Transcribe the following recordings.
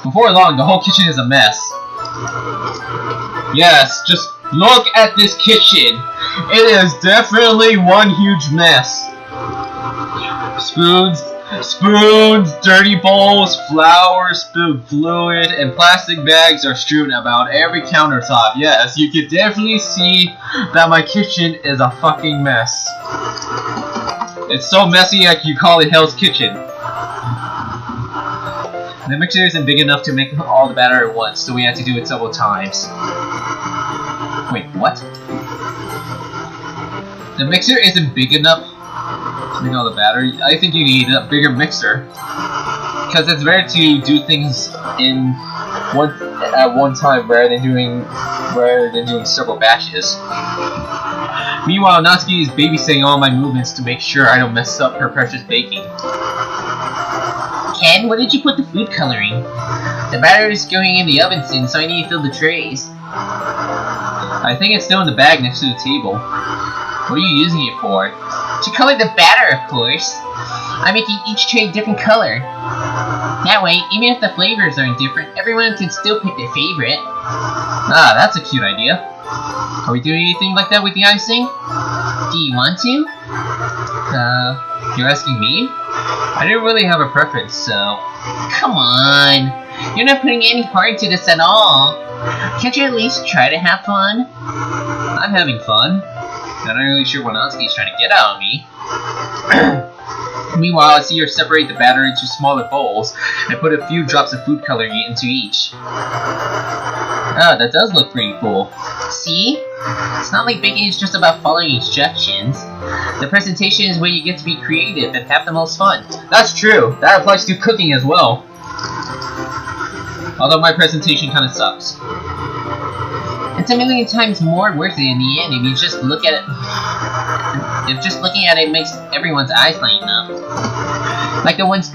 Before long, the whole kitchen is a mess. Yes, just look at this kitchen. It is definitely one huge mess. Spoons, dirty bowls, flour, spilled fluid, and plastic bags are strewn about every countertop. Yes, you can definitely see that my kitchen is a fucking mess. It's so messy I can call it Hell's Kitchen. The mixer isn't big enough to make all the batter at once, so we had to do it several times. Wait, what? The mixer isn't big enough to make all the batter? I think you need a bigger mixer. Because it's better to do things at one time rather than doing several batches. Meanwhile, Natsuki is babysitting all my movements to make sure I don't mess up her precious baking. Ken, where did you put the food coloring? The batter is going in the oven soon, so I need to fill the trays. I think it's still in the bag next to the table. What are you using it for? To color the batter, of course. I'm making each tray a different color. That way, even if the flavors aren't different, everyone can still pick their favorite. Ah, that's a cute idea. Are we doing anything like that with the icing? Do you want to? You're asking me? I didn't really have a preference, so... Come on! You're not putting any heart into this at all! Can't you at least try to have fun? I'm having fun. Not really sure what Natsuki's trying to get out of me. Meanwhile, I see her separate the batter into smaller bowls and put a few drops of food coloring into each. Ah, that does look pretty cool. See? It's not like baking is just about following instructions. The presentation is where you get to be creative and have the most fun. That's true. That applies to cooking as well. Although my presentation kind of sucks. It's a million times more worth it in the end if you just look at it. If just looking at it makes everyone's eyes light up. Like the ones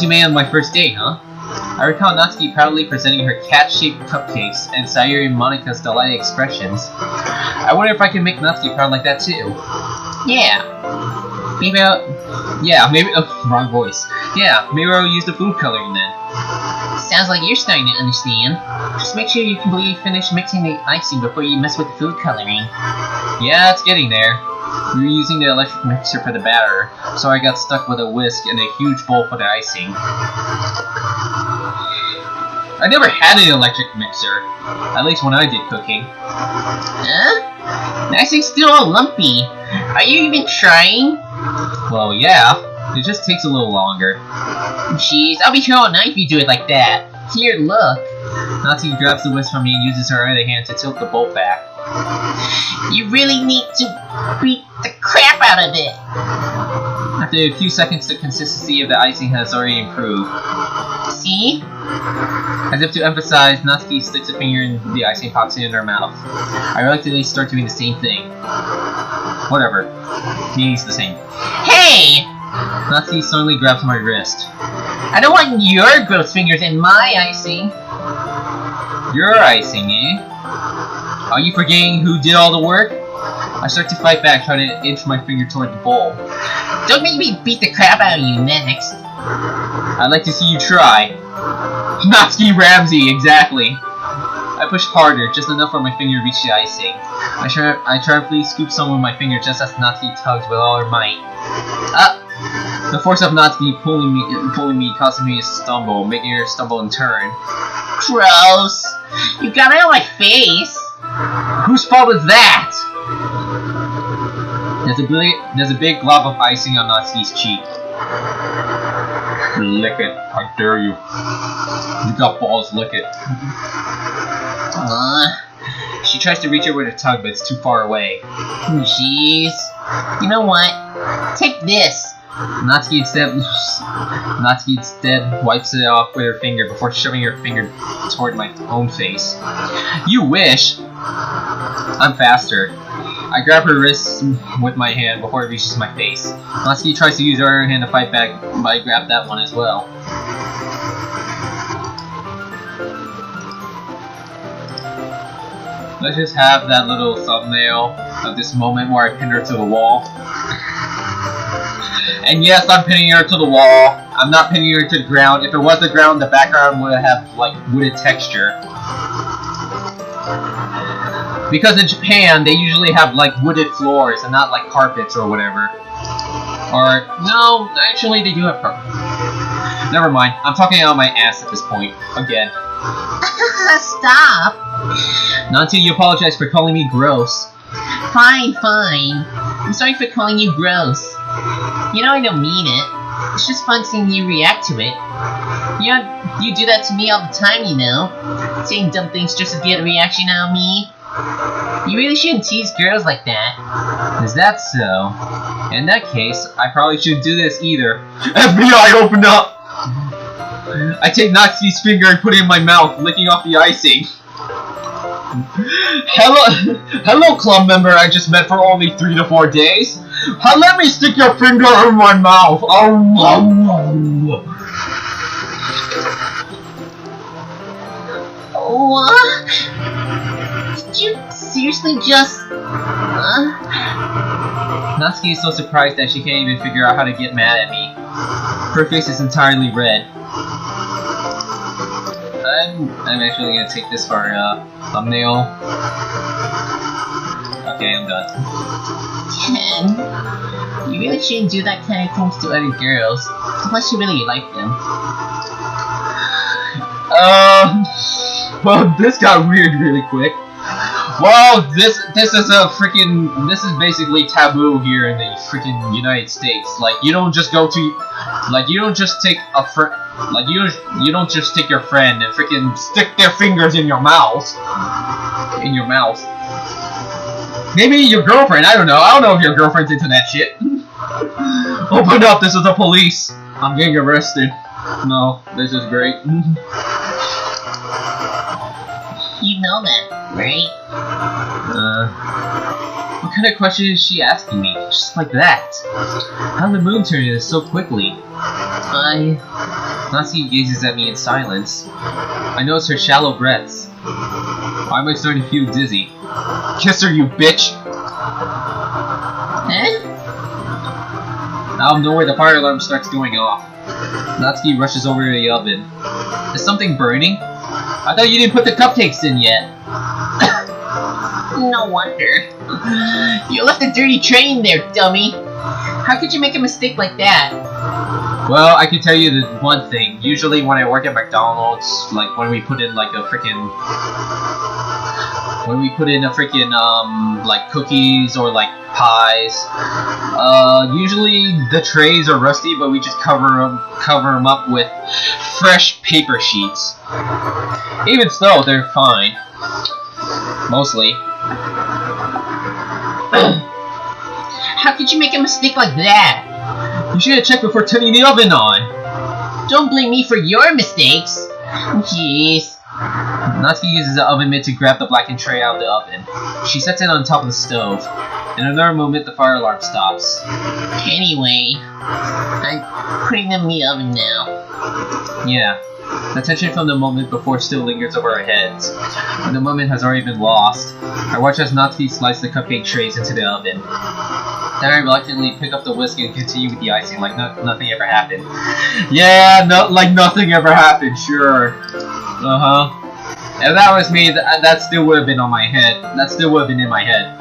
you made on my first date, huh? I recall Natsuki proudly presenting her cat-shaped cupcakes and Sayuri and Monika's delighted expressions. I wonder if I can make Natsuki proud like that too. Yeah. Maybe wrong voice. Yeah, maybe I'll use the food coloring then. Sounds like you're starting to understand. Just make sure you completely finish mixing the icing before you mess with the food coloring. Yeah, it's getting there. We were using the electric mixer for the batter, so I got stuck with a whisk and a huge bowl for the icing. I never had an electric mixer, at least when I did cooking. Huh? The icing's still all lumpy. Are you even trying? Well, yeah. It just takes a little longer. Jeez, I'll be here all night if you do it like that. Here, look. Natsuki grabs the whisk from me and uses her other hand to tilt the bowl back. You really need to beat the crap out of it. After a few seconds, the consistency of the icing has already improved. See? As if to emphasize, Natsuki sticks a finger in the icing, pops it in her mouth. I reluctantly start doing the same thing. Whatever. Meaning's the same. Hey! Natsuki suddenly grabs my wrist. I don't want your gross fingers in my icing. Your icing, eh? Are you forgetting who did all the work? I start to fight back, trying to inch my finger toward the bowl. Don't make me beat the crap out of you next. I'd like to see you try. Natsuki Ramsey, exactly. I push harder, just enough for my finger to reach the icing. I sharply scoop some with my finger just as Natsuki tugs with all her might. The force of Natsuki pulling me causing me to stumble, making her stumble and turn. Gross! You got it on my face! Whose fault is that? There's a big glob of icing on Natsuki's cheek. Lick it, I dare you. You got balls, lick it. She tries to reach it with her tongue, but it's too far away. Jeez. You know what? Take this. Natsuki instead wipes it off with her finger before shoving her finger toward my own face. You wish! I'm faster. I grab her wrist with my hand before it reaches my face. Natsuki tries to use her other hand to fight back, but I grab that one as well. Let's just have that little thumbnail of this moment where I pin her to the wall. And yes, I'm pinning her to the wall. I'm not pinning her to the ground. If it was the ground, the background would have like wooded texture. Because in Japan, they usually have like wooded floors and not like carpets or whatever. Or, no, actually they do have carpets. Never mind, I'm talking out my ass at this point. Again. Stop! Not until you apologize for calling me gross. Fine, fine. I'm sorry for calling you gross. You know I don't mean it. It's just fun seeing you react to it. You do that to me all the time, you know. Saying dumb things just to get a reaction out of me. You really shouldn't tease girls like that. Is that so? In that case, I probably shouldn't do this either. FBI, open up! I take Natsuki's finger and put it in my mouth, licking off the icing. Hello, club member I just met for only 3 to 4 days. Let me stick your finger in my mouth. What? Did you seriously just... Natsuki is so surprised that she can't even figure out how to get mad at me. Her face is entirely red. I'm actually gonna take this for a thumbnail. Okay, I'm done. Ken, you really shouldn't do that kind of things to other girls, unless you really like them. Well, this got weird really quick. Well, this is basically taboo here in the freaking United States. Like, you don't just go to, like, you don't just take a friend, like, you don't just take your friend and freaking stick their fingers in your mouth. Maybe your girlfriend, I don't know if your girlfriend's into that shit. Open up, this is the police. I'm getting arrested. No, this is great. You know that, right? What kind of question is she asking me? Just like that. How did the moon turn this so quickly? Natsuki gazes at me in silence. I notice her shallow breaths. Why am I starting to feel dizzy? Kiss her, you bitch! Out of nowhere, the fire alarm starts going off. Natsuki rushes over to the oven. Is something burning? I thought you didn't put the cupcakes in yet. No wonder. You left a dirty tray in there, dummy. How could you make a mistake like that? Well, I can tell you the one thing. Usually when I work at McDonald's, like when we put in like a freaking... like cookies or like pies, usually the trays are rusty, but we just cover them up with fresh paper sheets. Even so, they're fine. Mostly. How could you make a mistake like that? You should have checked before turning the oven on. Don't blame me for your mistakes. Jeez. Natsuki uses the oven mitt to grab the blackened tray out of the oven. She sets it on top of the stove. In another moment, the fire alarm stops. Anyway, I'm putting them in the oven now. Yeah. The tension from the moment before still lingers over our heads. When the moment has already been lost, I watch as Natsuki slices the cupcake trays into the oven. Then I reluctantly pick up the whisk and continue with the icing like nothing ever happened. Yeah, like nothing ever happened, sure. Uh-huh. If that was me, that still would have been on my head. That still would have been in my head.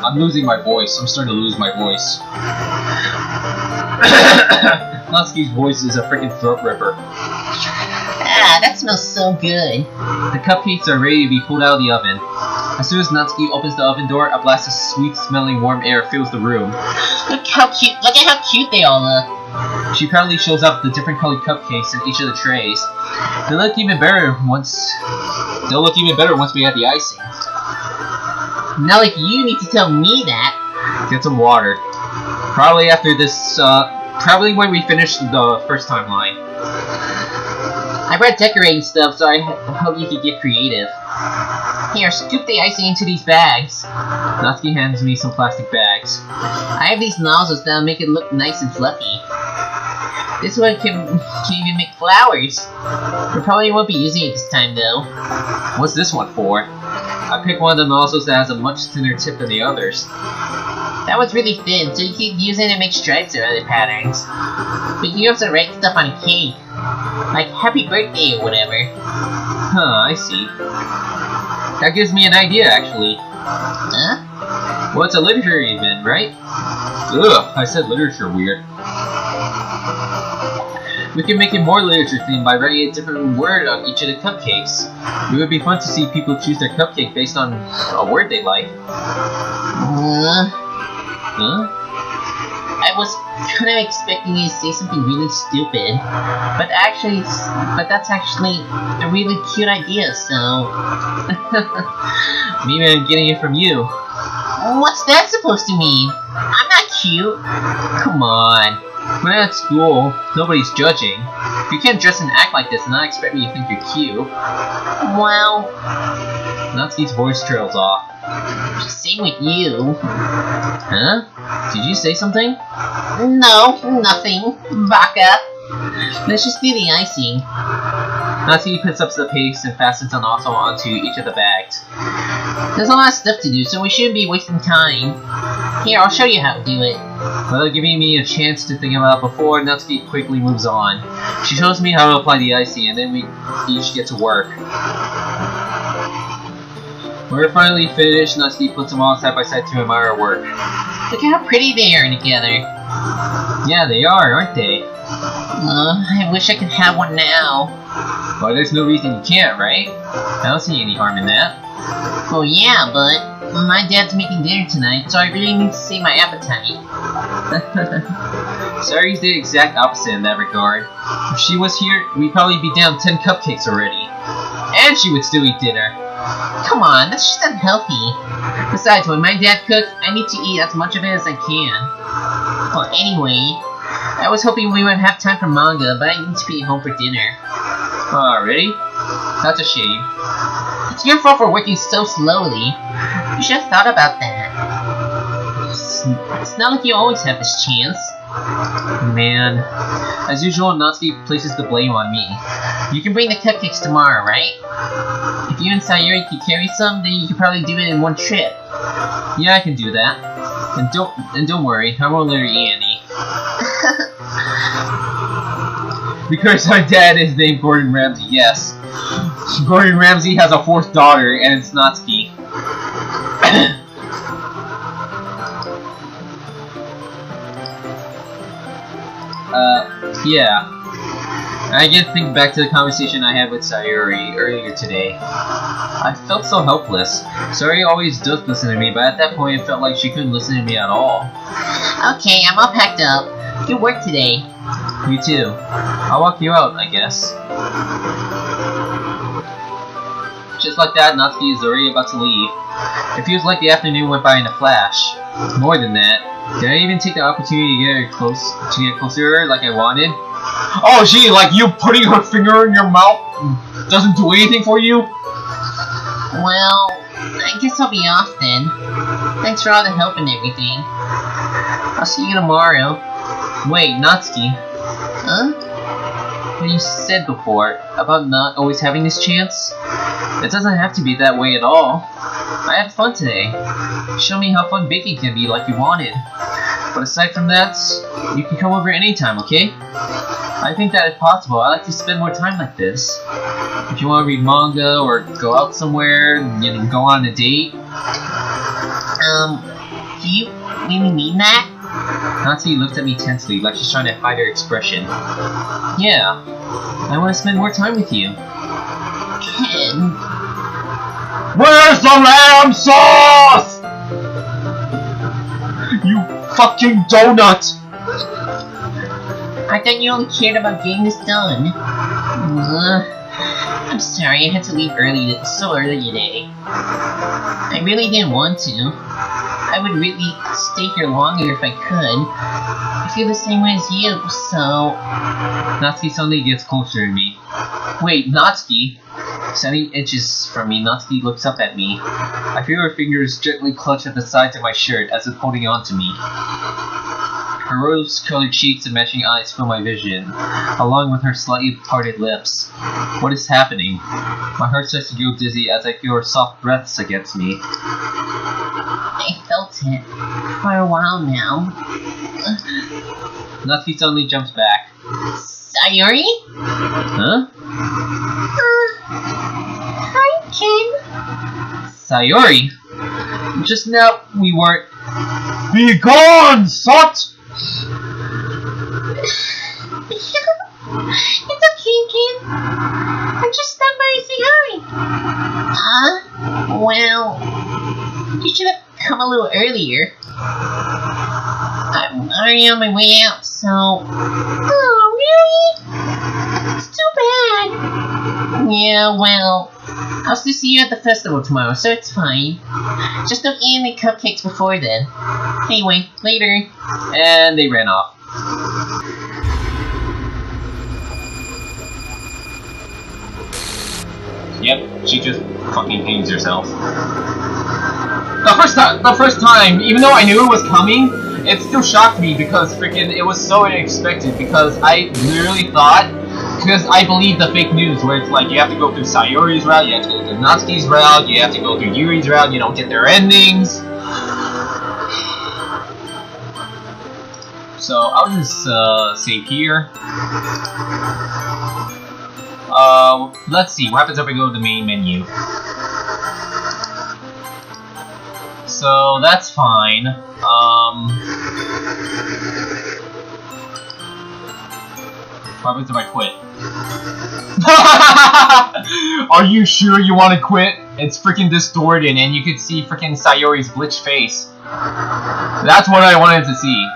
I'm losing my voice. I'm starting to lose my voice. Natsuki's voice is a freaking throat ripper. Ah, that smells so good. The cupcakes are ready to be pulled out of the oven. As soon as Natsuki opens the oven door, a blast of sweet-smelling warm air fills the room. Look at how cute they all look. She proudly shows off the different colored cupcakes in each of the trays. They'll look even better once we add the icing. Not like you need to tell me that. Get some water. Probably after this, probably when we finish the first timeline. I brought decorating stuff, so I hope you could get creative. Here, scoop the icing into these bags. Natsuki hands me some plastic bags. I have these nozzles that'll make it look nice and fluffy. This one can even make flowers. We probably won't be using it this time, though. What's this one for? I pick one of the nozzles that has a much thinner tip than the others. That was really thin, so you could use it to make stripes or other patterns. But you can also write stuff on a cake. Like, happy birthday or whatever. Huh, I see. That gives me an idea, actually. Huh? Well, it's a literary event, right? Ugh, I said literature weird. We can make it more literature themed by writing a different word on each of the cupcakes. It would be fun to see people choose their cupcake based on a word they like. Huh? I was kind of expecting you to say something really stupid, but that's actually a really cute idea, so... Maybe I'm getting it from you. What's that supposed to mean? I'm not cute. Come on. We're at school. Nobody's judging. You can't dress and act like this and not expect me to think you're cute. Well... Natsuki's voice trails off. Same with you. Huh? Did you say something? No, nothing. Baka. Let's just do the icing. Natsuki puts up the paste and fastens an also onto each of the bags. There's a lot of stuff to do, so we shouldn't be wasting time. Here, I'll show you how to do it. Without giving me a chance to think about it before, Natsuki quickly moves on. She shows me how to apply the icing, and then we each get to work. When we're finally finished, Natsuki puts them all side by side to admire our work. Look how pretty they are together. Yeah, they are, aren't they? I wish I could have one now. Well, there's no reason you can't, right? I don't see any harm in that. Well, yeah, but my dad's making dinner tonight, so I really need to save my appetite. Sayori's the exact opposite in that regard. If she was here, we'd probably be down 10 cupcakes already. And she would still eat dinner. Come on, that's just unhealthy. Besides, when my dad cooks, I need to eat as much of it as I can. Well, anyway, I was hoping we would have time for manga, but I need to be home for dinner. Already? That's a shame. It's your fault for working so slowly. You should have thought about that. It's not like you always have this chance. Man. As usual, Natsuki places the blame on me. You can bring the cupcakes tomorrow, right? If you and Sayori can carry some, then you can probably do it in one trip. Yeah, I can do that. And don't worry, I won't let her eat any. Because my dad is named Gordon Ramsay, yes. Gordon Ramsay has a 4th daughter, and it's Natsuki. Yeah. I again think back to the conversation I had with Sayori earlier today. I felt so helpless. Sayori always does listen to me, but at that point it felt like she couldn't listen to me at all. Okay, I'm all packed up. Good work today. You too. I'll walk you out, I guess. Just like that, Natsuki is already about to leave. It feels like the afternoon went by in a flash. More than that, did I even take the opportunity to get closer to her like I wanted? Oh gee, like you putting her finger in your mouth doesn't do anything for you? Well, I guess I'll be off then. Thanks for all the help and everything. I'll see you tomorrow. Wait, Natsuki. Huh? What you said before about not always having this chance? It doesn't have to be that way at all. I had fun today. Show me how fun baking can be like you wanted. But aside from that, you can come over anytime, okay? I think that if possible, I like to spend more time like this. If you want to read manga or go out somewhere, you know, go on a date. Do you really mean that? Natsuki looked at me tensely, like she's trying to hide her expression. Yeah, I want to spend more time with you. Ken. Where's the lamb sauce? You fucking donut! I thought you only cared about getting this done. I'm sorry, I had to leave so early today. I really didn't want to. I would really stay here longer if I could. I feel the same way as you, so... Natsuki suddenly gets closer to me. Wait, Natsuki? 70 inches from me, Natsuki looks up at me. I feel her fingers gently clutch at the sides of my shirt as if holding on to me. Her rose-colored cheeks and matching eyes fill my vision, along with her slightly parted lips. What is happening? My heart starts to go dizzy as I feel her soft breaths against me. I felt it for a while now. Natsuki suddenly jumps back. Sayori? Huh? Hi, Ken. Sayori? Just now we weren't. Be gone, sot! It's okay, Ken. I just stopped by to say hi. Well, you should have come a little earlier. I'm already on my way out, so... Oh, really? It's too bad. Yeah, well, I'll still see you at the festival tomorrow, so it's fine. Just don't eat any cupcakes before then. Anyway, later. And they ran off. Yep, she just fucking hangs herself. The first time, even though I knew it was coming, it still shocked me because freaking it was so unexpected. Because I literally thought, because I believe the fake news where it's like you have to go through Sayori's route, you have to go through Natsuki's route, you have to go through Yuri's route, you don't get their endings. So I'll just save here. Let's see, what happens if I go to the main menu? So that's fine. What happens if I quit? Are you sure you want to quit? It's freaking distorted and you can see freaking Sayori's glitch face. That's what I wanted to see.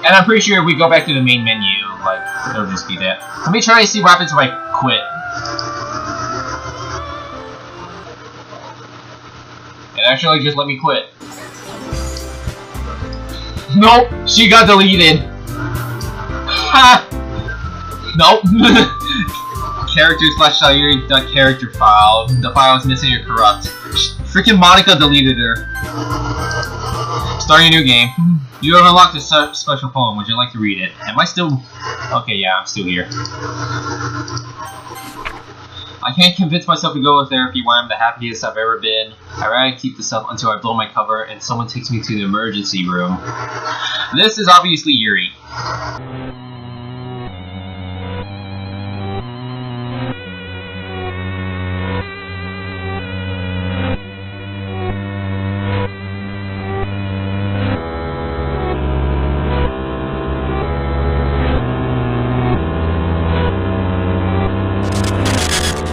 And I'm pretty sure if we go back to the main menu, like, it'll just be that. Let me try to see what happens if I quit. It actually just let me quit. Nope, she got deleted. Ha! Nope. Character/Sayori.character file. The file is missing or corrupt. Freaking Monica deleted her. Starting a new game. You have unlocked a special poem. Would you like to read it? Am I still... Okay, yeah, I'm still here. I can't convince myself to go to therapy when I'm the happiest I've ever been. I'd rather keep this up until I blow my cover and someone takes me to the emergency room. This is obviously Yuri.